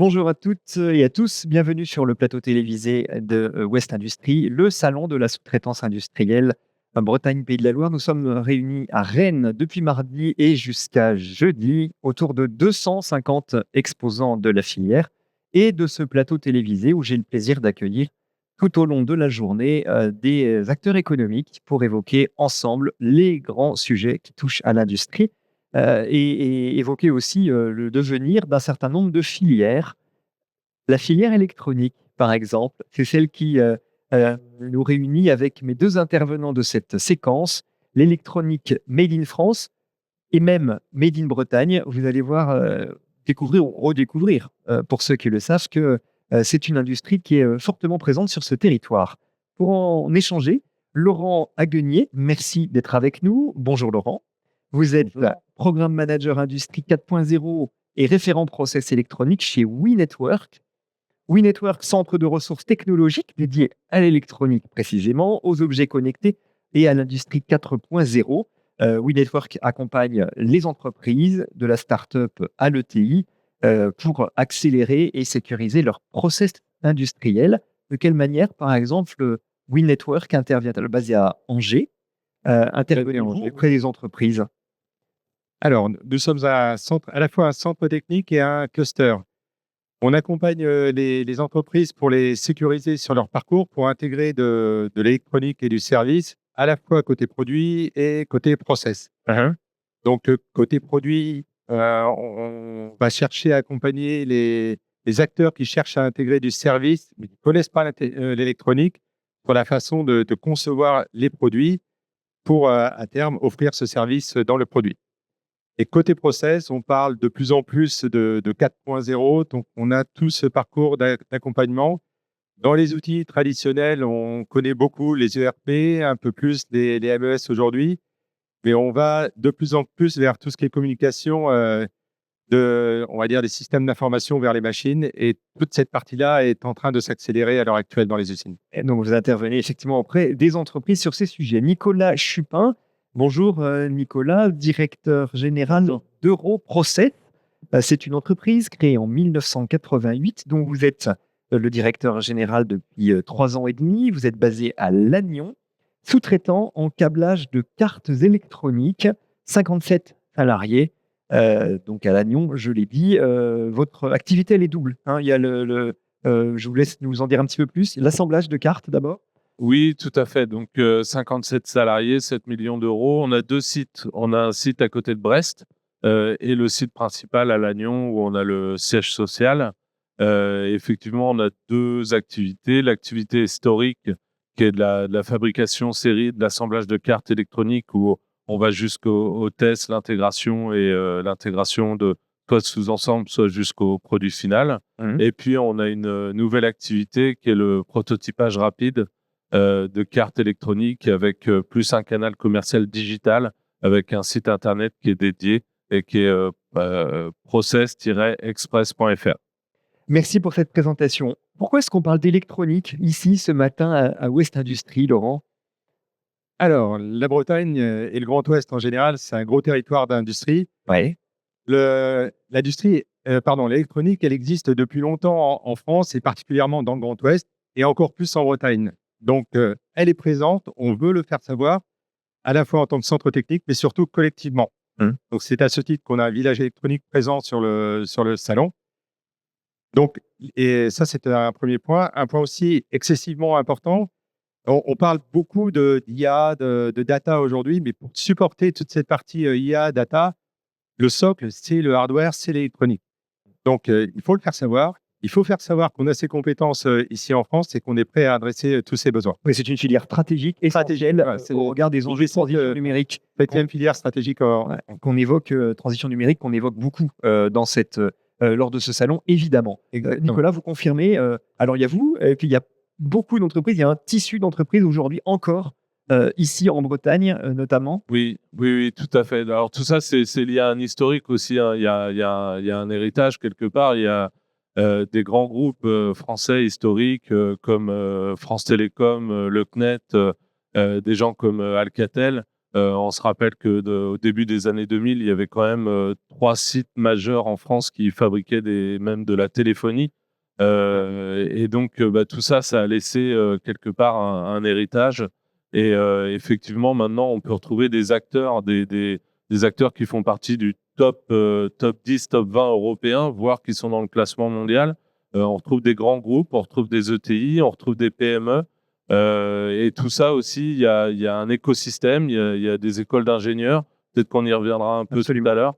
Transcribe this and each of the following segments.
Bonjour à toutes et à tous, bienvenue sur le plateau télévisé de West Industrie, le salon de la sous-traitance industrielle en Bretagne, Pays de la Loire. Nous sommes réunis à Rennes depuis mardi et jusqu'à jeudi autour de 250 exposants de la filière et de ce plateau télévisé où j'ai le plaisir d'accueillir tout au long de la journée des acteurs économiques pour évoquer ensemble les grands sujets qui touchent à l'industrie et évoquer aussi le devenir d'un certain nombre de filières. La filière électronique, par exemple, c'est celle qui nous réunit avec mes deux intervenants de cette séquence, l'électronique Made in France et même Made in Bretagne. Vous allez voir, découvrir ou redécouvrir, pour ceux qui le savent, que c'est une industrie qui est fortement présente sur ce territoire. Pour en échanger, Laurent Aguenier, merci d'être avec nous. Bonjour Laurent. Vous êtes programme manager industrie 4.0 et référent process électronique chez WeNetwork. WeNetwork, centre de ressources technologiques dédié à l'électronique précisément, aux objets connectés et à l'industrie 4.0. WeNetwork accompagne les entreprises de la start-up à l'ETI pour accélérer et sécuriser leurs process industriels. De quelle manière, par exemple, WeNetwork intervient basé à Angers, intervenez-vous auprès des entreprises? Alors, nous sommes un centre, à la fois un centre technique et un cluster. On accompagne les entreprises pour les sécuriser sur leur parcours, pour intégrer de l'électronique et du service, à la fois côté produit et côté process. Donc, côté produit, on va chercher à accompagner les acteurs qui cherchent à intégrer du service, mais qui ne connaissent pas l'électronique, pour la façon de concevoir les produits pour, à terme, offrir ce service dans le produit. Et côté process, on parle de plus en plus de 4.0. Donc, on a tout ce parcours d'accompagnement. Dans les outils traditionnels, on connaît beaucoup les ERP, un peu plus les MES aujourd'hui, mais on va de plus en plus vers tout ce qui est communication, on va dire, des systèmes d'information vers les machines. Et toute cette partie-là est en train de s'accélérer à l'heure actuelle dans les usines. Et donc, vous intervenez effectivement auprès des entreprises sur ces sujets. Nicolas Chupin, bonjour Nicolas, directeur général d'Europrocess. C'est une entreprise créée en 1988 dont vous êtes le directeur général depuis 3 ans et demi. Vous êtes basé à Lannion, sous-traitant en câblage de cartes électroniques, 57 salariés. Donc à Lannion, je l'ai dit, votre activité elle est double, hein. Il y a je vous laisse nous en dire un petit peu plus. L'assemblage de cartes d'abord. Oui, tout à fait. Donc, 57 salariés, 7 millions d'euros. On a 2 sites. On a un site à côté de Brest et le site principal à Lannion où on a le siège social. Effectivement, on a 2 activités. L'activité historique qui est de la fabrication série, de l'assemblage de cartes électroniques où on va jusqu'au test, l'intégration et l'intégration de soit sous-ensemble, soit jusqu'au produit final. Et puis, on a une nouvelle activité qui est le prototypage rapide de cartes électroniques avec plus un canal commercial digital avec un site internet qui est dédié et qui est process-express.fr. Merci pour cette présentation. Pourquoi est-ce qu'on parle d'électronique ici ce matin à West Industrie, Laurent? Alors, la Bretagne et le Grand Ouest en général, c'est un gros territoire d'industrie. Ouais. L'électronique, elle existe depuis longtemps en France et particulièrement dans le Grand Ouest et encore plus en Bretagne. Donc, elle est présente, on veut le faire savoir, à la fois en tant que centre technique, mais surtout collectivement. Donc, c'est à ce titre qu'on a un village électronique présent sur le salon. Donc, et ça, c'est un premier point. Un point aussi excessivement important, on parle beaucoup d'IA, de data aujourd'hui, mais pour supporter toute cette partie IA, data, le socle, c'est le hardware, c'est l'électronique. Donc, il faut le faire savoir. Il faut faire savoir qu'on a ces compétences ici en France et qu'on est prêt à adresser tous ces besoins. Oui, c'est une filière stratégique essentielle au regard des enjeux de transition numérique. Septième filière stratégique. Qu'on évoque, transition numérique, qu'on évoque beaucoup lors de ce salon, évidemment. Nicolas, vous confirmez, alors il y a vous, et puis il y a beaucoup d'entreprises, il y a un tissu d'entreprises aujourd'hui encore, ici en Bretagne notamment. Oui, tout à fait. Alors tout ça, c'est lié à un historique aussi, hein. Il y a un héritage quelque part. Il y a des grands groupes français historiques comme France Télécom, le CNET, des gens comme Alcatel On se rappelle qu'au début des années 2000, il y avait quand même 3 sites majeurs en France qui fabriquaient même de la téléphonie. Et donc, tout ça a laissé quelque part un héritage. Et effectivement, maintenant, on peut retrouver des acteurs, des acteurs qui font partie du top 10, top 20 européen, voire qui sont dans le classement mondial. On retrouve des grands groupes, on retrouve des ETI, on retrouve des PME. Et tout ça aussi, il y a un écosystème, il y a des écoles d'ingénieurs. Peut-être qu'on y reviendra un peu Absolument. tout à l'heure.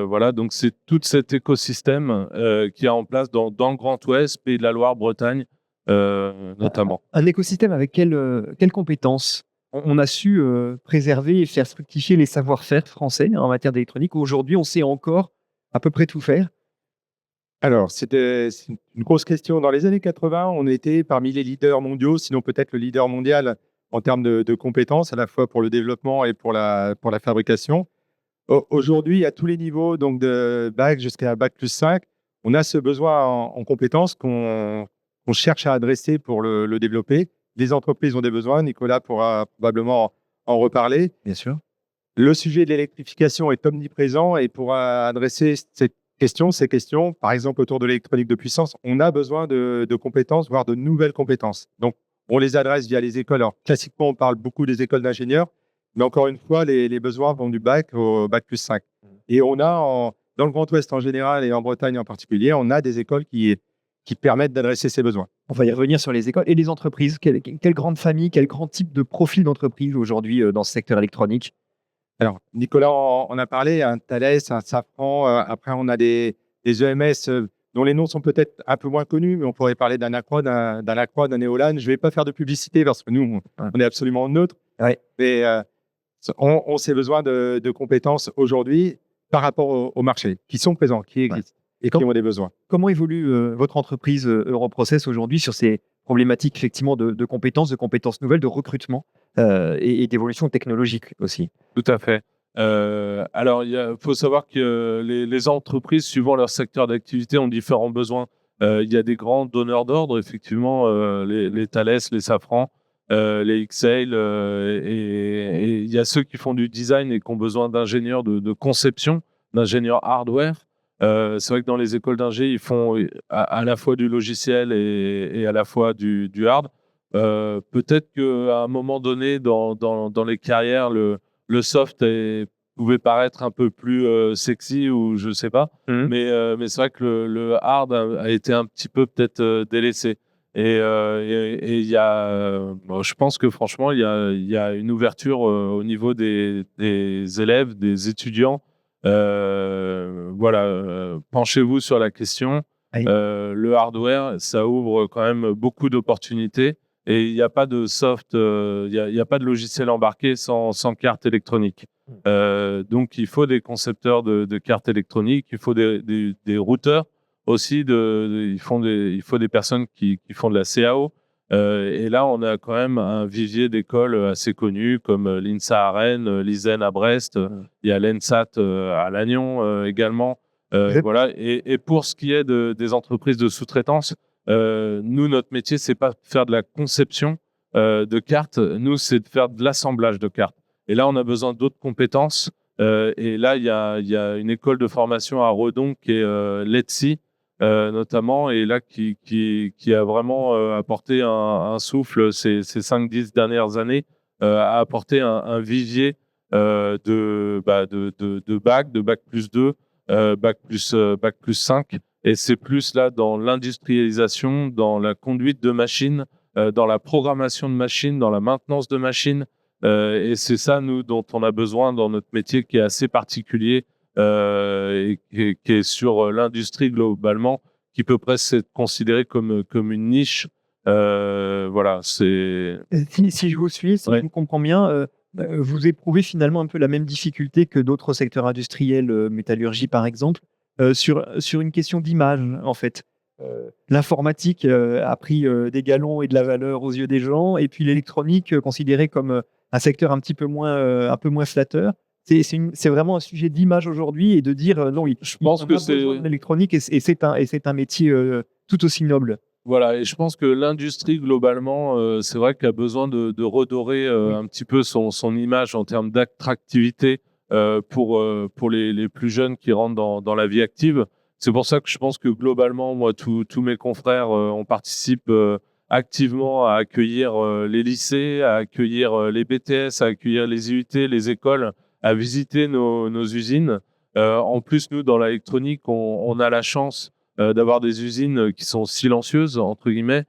Voilà, donc c'est tout cet écosystème qui est en place dans le Grand Ouest, Pays de la Loire, Bretagne, notamment. Un écosystème avec quelles compétences on a su préserver et faire fructifier les savoir-faire français en matière d'électronique. Aujourd'hui, on sait encore à peu près tout faire. Alors, c'est une grosse question. Dans les années 80, on était parmi les leaders mondiaux, sinon peut-être le leader mondial en termes de compétences, à la fois pour le développement et pour la fabrication. Aujourd'hui, à tous les niveaux, donc de bac jusqu'à bac plus 5, on a ce besoin en compétences qu'on cherche à adresser pour le développer. Les entreprises ont des besoins. Nicolas pourra probablement en reparler. Bien sûr. Le sujet de l'électrification est omniprésent et pour adresser ces questions, par exemple autour de l'électronique de puissance, on a besoin de compétences, voire de nouvelles compétences. Donc, on les adresse via les écoles. Alors, classiquement, on parle beaucoup des écoles d'ingénieurs, mais encore une fois, les besoins vont du bac au bac plus 5. Et on a, dans le Grand Ouest en général et en Bretagne en particulier, on a des écoles qui permettent d'adresser ces besoins. On va y revenir sur les écoles et les entreprises. Quelle grande famille, quel grand type de profil d'entreprise aujourd'hui dans ce secteur électronique? Alors, Nicolas en a parlé, un Thales, un Safran. Après, on a des EMS dont les noms sont peut-être un peu moins connus, mais on pourrait parler d'un Acro, d'un Neolan. Je ne vais pas faire de publicité parce que nous, on est absolument neutre. Ouais. Mais on a besoin de compétences aujourd'hui par rapport au marché, qui sont présents, qui existent et qui ont des besoins. Comment évolue votre entreprise Europrocess aujourd'hui sur ces problématiques effectivement de compétences nouvelles, de recrutement et d'évolution technologique aussi? Tout à fait. Alors, il faut savoir que les entreprises, suivant leur secteur d'activité, ont différents besoins. Il y a des grands donneurs d'ordre, effectivement, les Thales, les Safran, les XAIL, et il y a ceux qui font du design et qui ont besoin d'ingénieurs de conception, d'ingénieurs hardware. C'est vrai que dans les écoles d'ingé, ils font à la fois du logiciel et à la fois du hard. Peut-être qu'à un moment donné, dans les carrières, le soft pouvait paraître un peu plus sexy ou je sais pas, mais c'est vrai que le hard a été un petit peu peut-être délaissé. Et il y a, je pense que franchement, il y a une ouverture au niveau des élèves, des étudiants. Voilà, penchez-vous sur la question. Oui. Le hardware, ça ouvre quand même beaucoup d'opportunités. Et il n'y a pas de soft, il y a pas de logiciel embarqué sans carte électronique. Donc, il faut des concepteurs de cartes électroniques, il faut des routeurs aussi. Il faut des personnes qui font de la CAO. Et là, on a quand même un vivier d'écoles assez connues comme l'INSA à Rennes, l'ISEN à Brest, il y a l'ENSAT à Lannion également. Voilà. Et pour ce qui est des entreprises de sous-traitance, nous, notre métier, c'est pas de faire de la conception de cartes. Nous, c'est de faire de l'assemblage de cartes. Et là, on a besoin d'autres compétences. Et là, il y a une école de formation à Redon qui est l'ETSI, notamment, et là, qui a vraiment apporté un souffle ces 5-10 dernières années, a apporté un vivier de bac plus 2, bac plus 5. Et c'est plus là dans l'industrialisation, dans la conduite de machines, dans la programmation de machines, dans la maintenance de machines. Et c'est ça, nous, dont on a besoin dans notre métier qui est assez particulier et qui est sur l'industrie globalement, qui peut presque être considéré comme une niche. Voilà, c'est... Si je vous suis, si je vous comprends bien, vous éprouvez finalement un peu la même difficulté que d'autres secteurs industriels, métallurgie par exemple, sur une question d'image, en fait. L'informatique a pris des galons et de la valeur aux yeux des gens, et puis l'électronique considérée comme un secteur un peu moins flatteur. C'est vraiment un sujet d'image aujourd'hui et de dire non, Je pense que c'est l'électronique et c'est un métier tout aussi noble. Voilà, et je pense que l'industrie, globalement, c'est vrai qu'elle a besoin de redorer un petit peu son image en termes d'attractivité pour les plus jeunes qui rentrent dans la vie active. C'est pour ça que je pense que globalement, moi, tous mes confrères, on participe activement à accueillir les lycées, à accueillir les BTS, à accueillir les IUT, les écoles, à visiter nos usines. En plus, nous, dans l'électronique, on a la chance d'avoir des usines qui sont silencieuses, entre guillemets.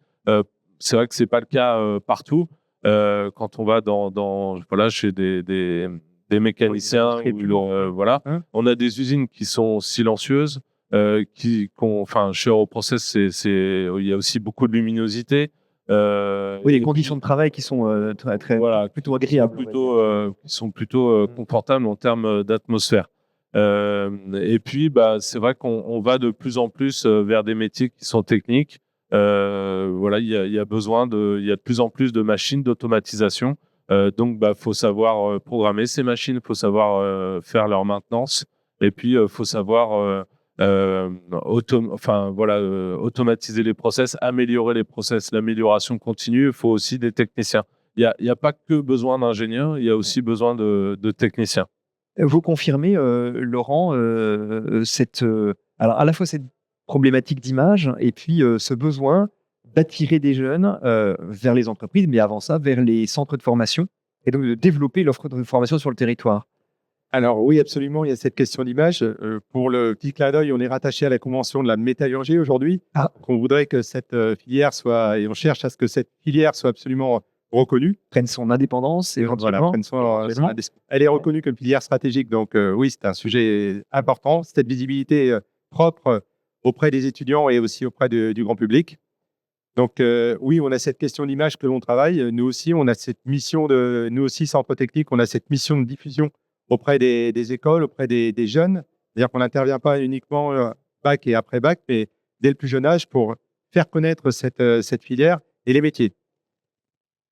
C'est vrai que c'est pas le cas partout. Quand on va voilà, chez des mécaniciens, voilà, on a des usines qui sont silencieuses, enfin, chez Europrocess, il y a aussi beaucoup de luminosité. Oui, les conditions de travail qui sont voilà, plutôt agréables. qui sont plutôt confortables en termes d'atmosphère. Et puis, c'est vrai qu'on va de plus en plus vers des métiers qui sont techniques. Voilà, il y a il y a de plus en plus de machines d'automatisation. Donc, faut savoir programmer ces machines, faut savoir faire leur maintenance, et puis faut savoir automatiser les process, améliorer les process. L'amélioration continue. Il faut aussi des techniciens. Il y a pas que besoin d'ingénieurs, il y a aussi besoin de techniciens. Vous confirmez, Laurent, alors à la fois cette problématique d'image et puis ce besoin d'attirer des jeunes vers les entreprises, mais avant ça, vers les centres de formation, et donc de développer l'offre de formation sur le territoire. Alors oui, absolument, il y a cette question d'image. Pour le petit clin d'œil, on est rattaché à la convention de la métallurgie aujourd'hui. Ah. On voudrait que cette filière soit, et on cherche à ce que cette filière soit absolument reconnue. Prenne son indépendance et Voilà, elle est reconnue comme filière stratégique. Donc oui, c'est un sujet important. Cette visibilité propre auprès des étudiants et aussi auprès du grand public. Donc oui, on a cette question d'image que l'on travaille. Nous aussi, on a cette mission nous aussi, Centre Technique, on a cette mission de diffusion auprès des écoles, auprès des jeunes. C'est-à-dire qu'on n'intervient pas uniquement bac et après bac, mais dès le plus jeune âge pour faire connaître cette filière et les métiers.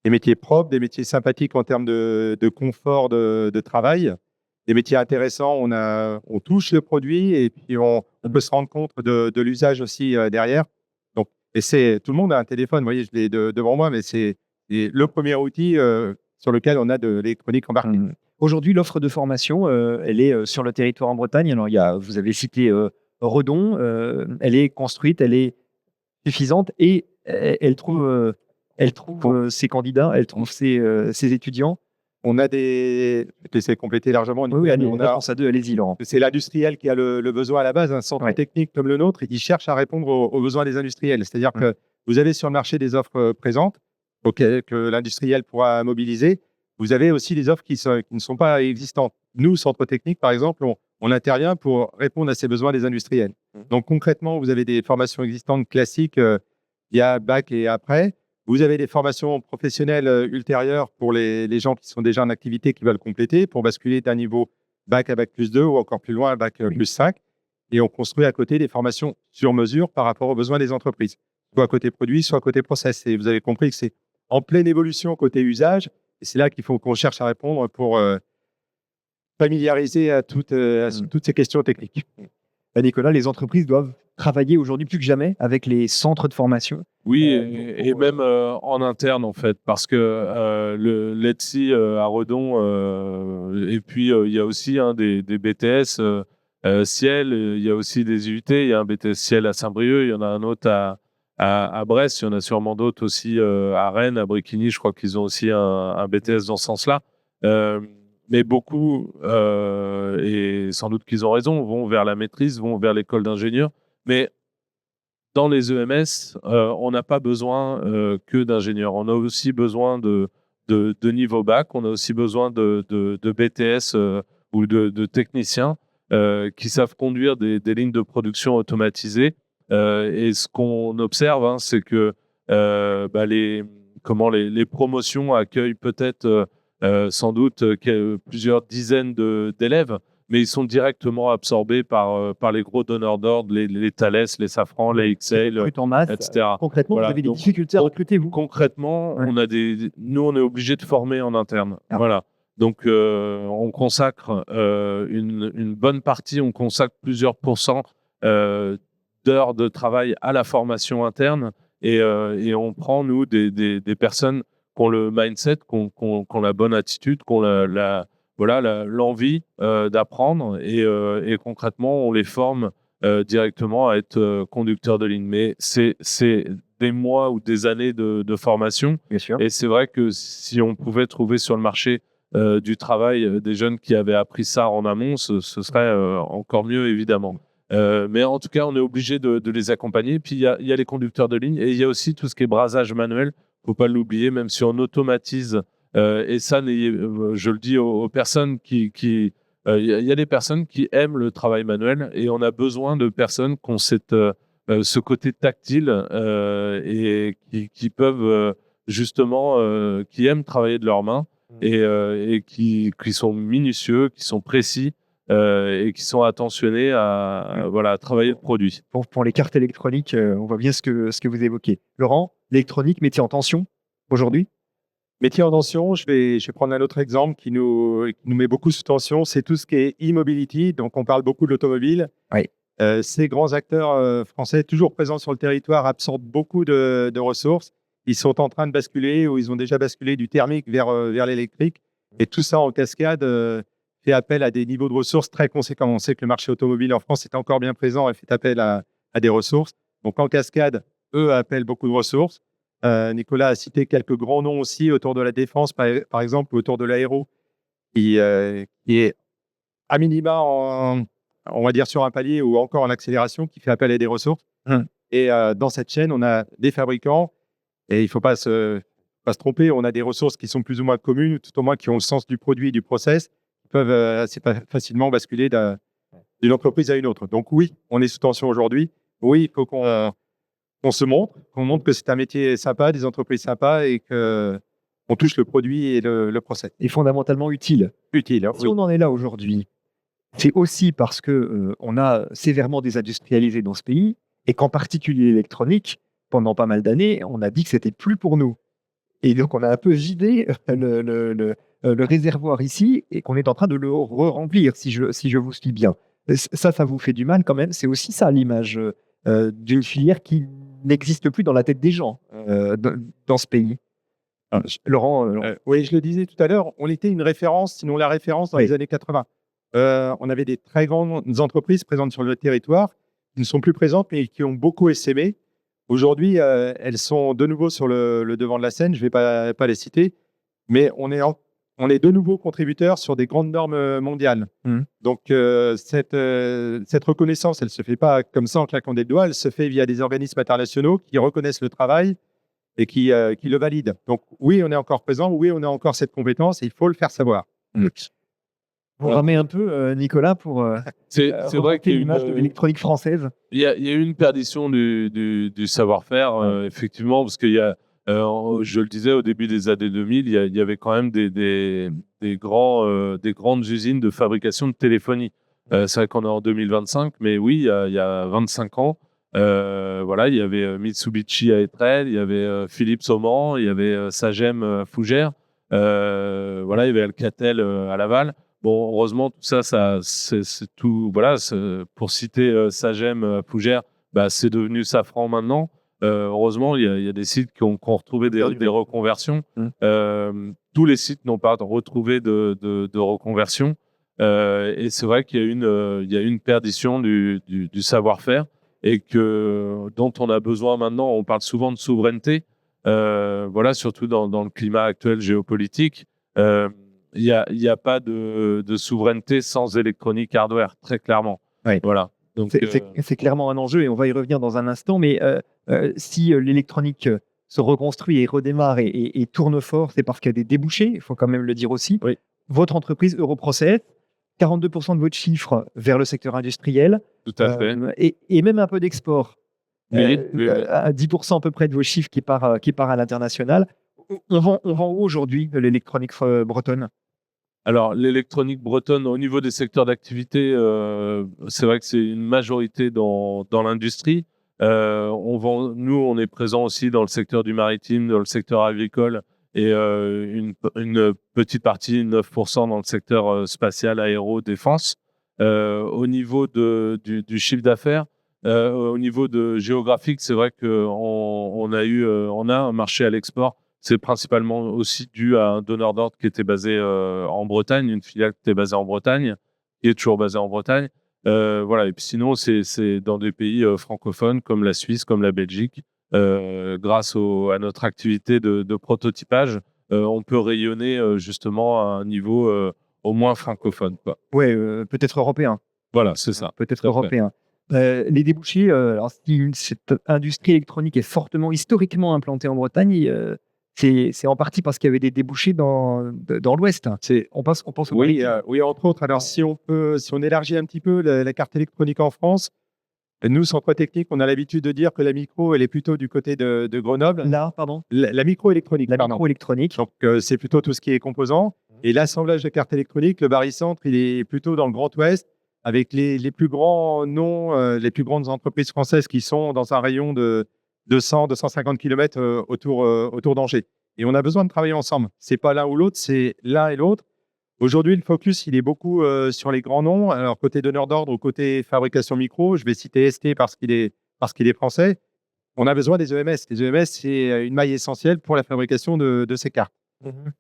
Des métiers propres, des métiers sympathiques en termes de confort de travail, des métiers intéressants. On touche le produit et puis on peut se rendre compte de l'usage aussi derrière. Donc, tout le monde a un téléphone, vous voyez, je l'ai devant moi, mais c'est le premier outil sur lequel on a de l'électronique embarquée. Aujourd'hui, l'offre de formation, elle est sur le territoire en Bretagne. Alors, vous avez cité Redon, elle est construite, elle est suffisante et elle trouve ses candidats, elle trouve ses étudiants. On a je vais te laisser compléter largement. Oui, allez, réponse à deux, allez-y, Laurent. C'est l'industriel qui a le besoin à la base, un centre technique comme le nôtre, il cherche à répondre aux besoins des industriels. C'est-à-dire que vous avez sur le marché des offres présentes que l'industriel pourra mobiliser. Vous avez aussi des offres qui ne sont pas existantes. Nous, Centre Technique, par exemple, on intervient pour répondre à ces besoins des industriels. Donc concrètement, vous avez des formations existantes classiques, il y a bac et après. Vous avez des formations professionnelles ultérieures pour les gens qui sont déjà en activité, qui veulent compléter, pour basculer d'un niveau bac à bac plus 2 ou encore plus loin, bac plus 5. Et on construit à côté des formations sur mesure par rapport aux besoins des entreprises, soit côté produit, soit côté process. Et vous avez compris que c'est en pleine évolution côté usage. Et c'est là qu'il faut qu'on cherche à répondre pour familiariser à toutes ces questions techniques. Nicolas, les entreprises doivent travailler aujourd'hui plus que jamais avec les centres de formation. Oui, et même en interne, en fait, parce que le l'ETSI à Redon, et puis il y a aussi des BTS Ciel, il y a aussi des IUT, il y a un BTS Ciel à Saint-Brieuc, il y en a un autre à Brest, il y en a sûrement d'autres aussi à Rennes, à Bréquigny, je crois qu'ils ont aussi un BTS dans ce sens-là. Mais beaucoup, et sans doute qu'ils ont raison, vont vers la maîtrise, vont vers l'école d'ingénieur. Mais dans les EMS, on n'a pas besoin que d'ingénieurs. On a aussi besoin de niveau bac, on a aussi besoin de BTS ou de techniciens qui savent conduire des lignes de production automatisées. Et ce qu'on observe, c'est que les promotions accueillent peut-être sans doute plusieurs dizaines d'élèves, mais ils sont directement absorbés par les gros donneurs d'ordre, les Thales, les Safran, les XL, en masse, etc. Concrètement, vous avez des difficultés à recruter, vous? Concrètement, nous, on est obligé de former en interne. Voilà. Donc, on consacre une bonne partie, on consacre plusieurs pourcents d'heures de travail à la formation interne. et on prend, nous, des personnes qui ont le mindset, qui ont la bonne attitude, qui ont l'envie d'apprendre et concrètement, on les forme directement à être conducteurs de ligne. Mais c'est des mois ou des années de formation. Bien sûr. Et c'est vrai que si on pouvait trouver sur le marché du travail des jeunes qui avaient appris ça en amont, ce serait encore mieux, évidemment. Mais en tout cas, on est obligé de les accompagner. Puis, il y a les conducteurs de ligne et il y a aussi tout ce qui est brasage manuel. Il ne faut pas l'oublier, même si on automatise. Et ça, je le dis aux personnes il y a des personnes qui aiment le travail manuel et on a besoin de personnes qui ont ce côté tactile et qui peuvent justement, qui aiment travailler de leurs mains et qui sont minutieux, qui sont précis et qui sont attentionnés à travailler le produit. Pour les cartes électroniques, on voit bien ce que vous évoquez. Laurent, l'électronique, métier en tension aujourd'hui? Métier en tension, je vais prendre un autre exemple qui nous met beaucoup sous tension, c'est tout ce qui est e-mobility. Donc, on parle beaucoup de l'automobile. Oui. Ces grands acteurs français, toujours présents sur le territoire, absorbent beaucoup de ressources. Ils sont en train de basculer ou ils ont déjà basculé du thermique vers l'électrique. Et tout ça en cascade fait appel à des niveaux de ressources très conséquents. On sait que le marché automobile en France est encore bien présent et fait appel à des ressources. Donc, en cascade, eux appellent beaucoup de ressources. Nicolas a cité quelques grands noms aussi autour de la défense, par exemple, autour de l'aéro, qui est à minima, on va dire, sur un palier ou encore en accélération, qui fait appel à des ressources. Et dans cette chaîne, on a des fabricants, et il ne faut pas se tromper, on a des ressources qui sont plus ou moins communes, ou tout au moins qui ont le sens du produit et du process, qui peuvent assez facilement basculer d'une entreprise à une autre. Donc oui, on est sous tension aujourd'hui. Oui, il faut qu'on se montre, qu'on montre que c'est un métier sympa, des entreprises sympas et qu'on touche le produit et le process. Et fondamentalement utile. Utile. Hein, Si on en est là aujourd'hui, c'est aussi parce que on a sévèrement désindustrialisé dans ce pays et qu'en particulier l'électronique, pendant pas mal d'années, on a dit que c'était plus pour nous. Et donc, on a un peu vidé le réservoir ici et qu'on est en train de le re-remplir, si je vous suis bien. Ça vous fait du mal quand même. C'est aussi ça l'image d'une filière qui n'existe plus dans la tête des gens dans ce pays. Laurent, oui, je le disais tout à l'heure, on était une référence, sinon la référence dans les années 80. On avait des très grandes entreprises présentes sur le territoire qui ne sont plus présentes, mais qui ont beaucoup essaimé. Aujourd'hui, elles sont de nouveau sur le devant de la scène. Je ne vais pas les citer, mais on est de nouveau contributeurs sur des grandes normes mondiales. Donc, cette reconnaissance, elle ne se fait pas comme ça en claquant des doigts. Elle se fait via des organismes internationaux qui reconnaissent le travail et qui le valident. Donc, oui, on est encore présent. Oui, on a encore cette compétence et il faut le faire savoir. Vous ramez un peu, Nicolas, pour c'est vrai qu'il y a l'image de l'électronique française. Il y a eu une perdition du savoir-faire, effectivement, parce qu'il y a, je le disais, au début des années 2000, il y avait quand même des grandes usines de fabrication de téléphonie. C'est vrai qu'on est en 2025, mais oui, il y a 25 ans, il y avait Mitsubishi à Etrel, il y avait Philips au Mans, il y avait Sagem à Fougères, il y avait Alcatel à Laval. Bon, heureusement, tout ça, c'est tout. Voilà, pour citer Sagem, Fougères, c'est devenu Safran maintenant. Heureusement, il y a des sites qui ont retrouvé des reconversions. Tous les sites n'ont pas retrouvé de reconversion. Et c'est vrai qu'il y a une perdition du savoir-faire et dont on a besoin maintenant. On parle souvent de souveraineté, surtout dans le climat actuel géopolitique. Il n'y a pas de souveraineté sans électronique hardware, très clairement. Oui. Voilà. Donc, c'est clairement un enjeu et on va y revenir dans un instant. Mais si l'électronique se reconstruit et redémarre et tourne fort, c'est parce qu'il y a des débouchés, il faut quand même le dire aussi. Oui. Votre entreprise Europrocess, 42% de votre chiffre vers le secteur industriel. Tout à fait. Et même un peu d'export. Oui. À 10% à peu près de vos chiffres qui part à l'international. On vend où aujourd'hui l'électronique bretonne? Alors, l'électronique bretonne, au niveau des secteurs d'activité, c'est vrai que c'est une majorité dans l'industrie. Nous, on est présent aussi dans le secteur du maritime, dans le secteur agricole et une petite partie, 9% dans le secteur spatial, aéro, défense. Au niveau du chiffre d'affaires, Au niveau de géographique, c'est vrai qu'on a un marché à l'export. C'est principalement aussi dû à un donneur d'ordre qui était basé en Bretagne, une filiale qui était basée en Bretagne, qui est toujours basée en Bretagne. Voilà. Et puis sinon, c'est dans des pays francophones comme la Suisse, comme la Belgique. Grâce à notre activité de prototypage, on peut rayonner justement à un niveau au moins francophone, quoi. Ouais, peut-être européen. Voilà, c'est ça. Peut-être Tout à fait. européen. Les débouchés, alors si cette industrie électronique est fortement historiquement implantée en Bretagne, c'est en partie parce qu'il y avait des débouchés dans l'Ouest. On pense au Oui, maritime. oui, entre autres. Alors, si on élargit un petit peu la carte électronique en France, nous, Centre Technique, on a l'habitude de dire que la micro, elle est plutôt du côté de Grenoble. Là, pardon, La microélectronique, la pardon. microélectronique. Donc, c'est plutôt tout ce qui est composants. Et l'assemblage de cartes électroniques, le barycentre, il est plutôt dans le Grand Ouest, avec les plus grands noms, les plus grandes entreprises françaises qui sont dans un rayon de 200-250 km autour d'Angers. Et on a besoin de travailler ensemble. C'est pas l'un ou l'autre, c'est l'un et l'autre. Aujourd'hui, le focus, il est beaucoup sur les grands noms. Alors, côté donneur d'ordre ou côté fabrication micro, je vais citer ST parce qu'il est français. On a besoin des EMS. Les EMS, c'est une maille essentielle pour la fabrication de ces cartes.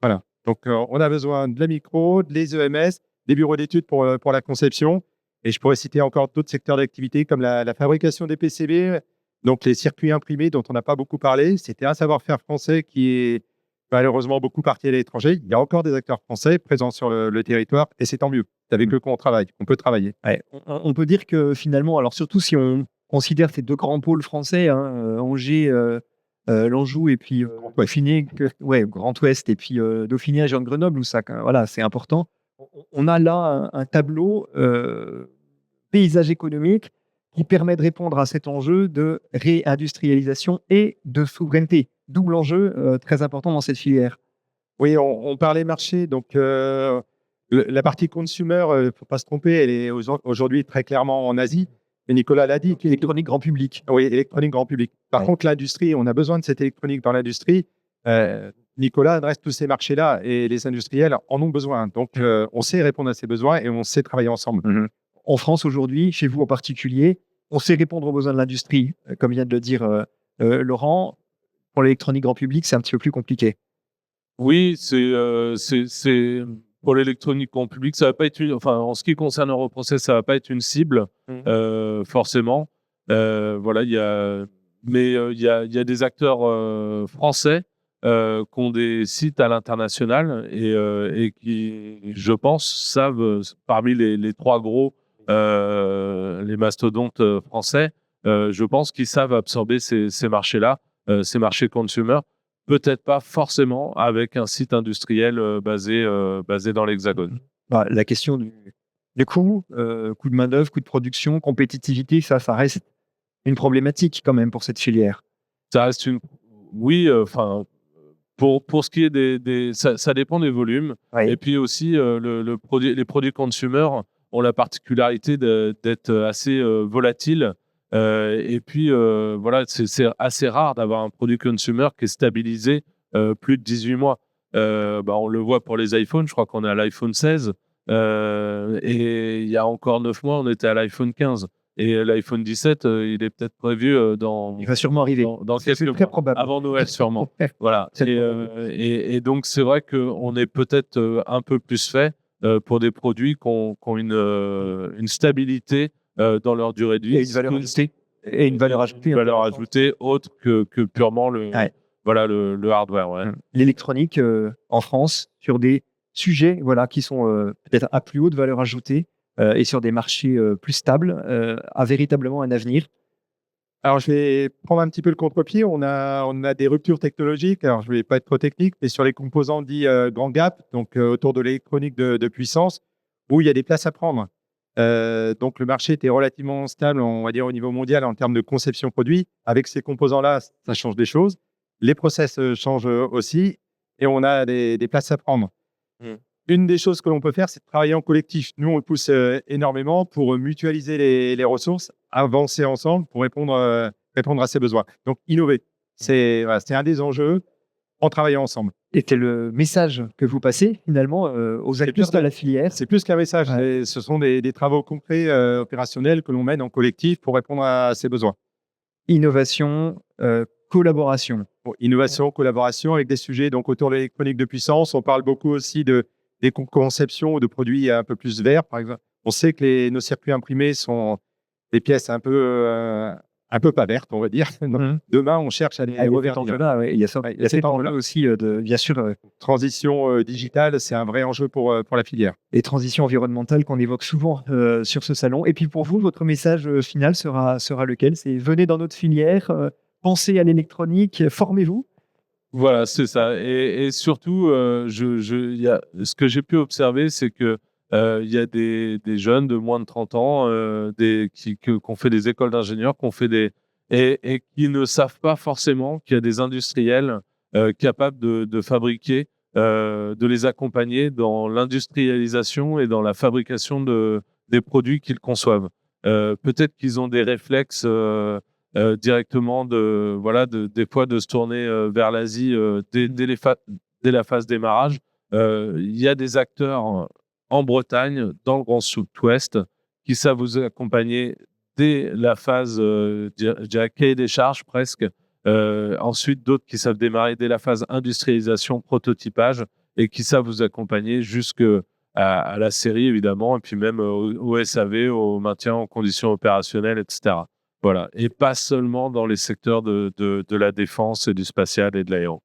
Voilà. Donc, on a besoin de la micro, des EMS, des bureaux d'études pour la conception. Et je pourrais citer encore d'autres secteurs d'activité comme la fabrication des PCB, donc les circuits imprimés dont on n'a pas beaucoup parlé. C'était un savoir-faire français qui est malheureusement beaucoup parti à l'étranger. Il y a encore des acteurs français présents sur le territoire et c'est tant mieux. C'est avec eux qu'on travaille, qu'on peut travailler. Ouais, on peut dire que finalement, alors surtout si on considère ces deux grands pôles français, hein, Angers, l'Anjou et puis Dauphiné, Grand Ouest et puis Dauphiné, région de Grenoble, où ça, voilà, c'est important. On a là un tableau paysage économique qui permet de répondre à cet enjeu de réindustrialisation et de souveraineté. Double enjeu très important dans cette filière. Oui, on parlait marché. Donc, la partie consumer, il ne faut pas se tromper, elle est aujourd'hui très clairement en Asie. Et Nicolas l'a dit. Électronique grand public. Oui, électronique grand public. Par Ouais. contre, l'industrie, on a besoin de cette électronique dans l'industrie. Nicolas adresse tous ces marchés-là et les industriels en ont besoin. Donc, on sait répondre à ces besoins et on sait travailler ensemble. En France aujourd'hui, chez vous en particulier, on sait répondre aux besoins de l'industrie, comme vient de le dire Laurent. Pour l'électronique grand public, c'est un petit peu plus compliqué. Oui, c'est pour l'électronique grand public, ça va pas être en ce qui concerne Europrocess, ça va pas être une cible forcément. Voilà, il y a des acteurs français qui ont des sites à l'international et qui, je pense, savent parmi les trois gros, les mastodontes français, je pense qu'ils savent absorber ces marchés-là, ces marchés consumer. Peut-être pas forcément avec un site industriel basé dans l'Hexagone. La question du coût, coût de main-d'œuvre, coût de production, compétitivité, ça reste une problématique quand même pour cette filière. Ça reste oui, pour ce qui est ça dépend des volumes. Oui. Et puis aussi, les produits consumer ont la particularité d'être assez volatiles. Et puis, voilà, c'est assez rare d'avoir un produit consumer qui est stabilisé plus de 18 mois. On le voit pour les iPhones, je crois qu'on est à l'iPhone 16. Et il y a encore 9 mois, on était à l'iPhone 15. Et l'iPhone 17, il est peut-être prévu Il va sûrement arriver. dans quelques C'est mois. très probable. Avant Noël, sûrement. Voilà. C'est Et donc, c'est vrai qu'on est peut-être un peu plus fait pour des produits qui ont une stabilité dans leur durée de vie. Et une valeur ajoutée. Et une valeur ajoutée. Une valeur ajoutée autre que purement le hardware. Ouais. L'électronique en France, sur des sujets qui sont peut-être à plus haute valeur ajoutée et sur des marchés plus stables, a véritablement un avenir. Alors, je vais prendre un petit peu le contre-pied. On a des ruptures technologiques. Alors, je ne vais pas être trop technique, mais sur les composants dits grand gap, donc autour de l'électronique de puissance, où il y a des places à prendre. Donc, le marché était relativement stable, on va dire, au niveau mondial en termes de conception produit. Avec ces composants-là, ça change des choses. Les process changent aussi et on a des places à prendre. Une des choses que l'on peut faire, c'est de travailler en collectif. Nous, on pousse énormément pour mutualiser les ressources, avancer ensemble pour répondre à ces besoins. Donc, innover, c'est un des enjeux. en travaillant ensemble. Et c'est le message que vous passez finalement aux acteurs plus de la filière. C'est plus qu'un message, ce sont des travaux concrets, opérationnels que l'on mène en collectif pour répondre à ces besoins. Innovation, collaboration. Bon, innovation, collaboration avec des sujets donc autour de l'électronique de puissance. On parle beaucoup aussi des conceptions de produits un peu plus verts, par exemple. On sait que nos circuits imprimés sont des pièces un peu pas vertes, on va dire. Donc, demain, on cherche à les reverdir. Il y a ça. Il y a cet enjeu aussi bien sûr. Transition digitale, c'est un vrai enjeu pour la filière. Et transition environnementale qu'on évoque souvent sur ce salon. Et puis pour vous, votre message final sera lequel? C'est venez dans notre filière, pensez à l'électronique, formez-vous. Voilà, c'est ça. Et surtout, ce que j'ai pu observer, c'est que il y a des jeunes de moins de 30 ans qui ont fait des écoles d'ingénieurs, et qui ne savent pas forcément qu'il y a des industriels capables de fabriquer, de les accompagner dans l'industrialisation et dans la fabrication des produits qu'ils conçoivent. Peut-être qu'ils ont des réflexes directement des fois de se tourner vers l'Asie dès la phase démarrage. Il y a des acteurs en Bretagne, dans le Grand Sud-Ouest, qui savent vous accompagner dès la phase, je dirais, cahier des charges presque. Ensuite, d'autres qui savent démarrer dès la phase industrialisation, prototypage, et qui savent vous accompagner jusqu'à la série, évidemment, et puis même au SAV, au maintien en conditions opérationnelles, etc. Voilà. Et pas seulement dans les secteurs de la défense et du spatial et de l'aéro.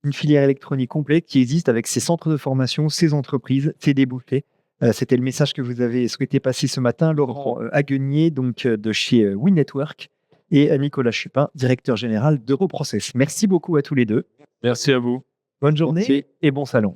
Une filière électronique complète qui existe avec ses centres de formation, ses entreprises, ses débouchés. C'était le message que vous avez souhaité passer ce matin. Laurent Aguenier, donc de chez WeNetwork, et Nicolas Chupin, directeur général d'Europrocess. Merci beaucoup à tous les deux. Merci à vous. Bonne journée et bon salon.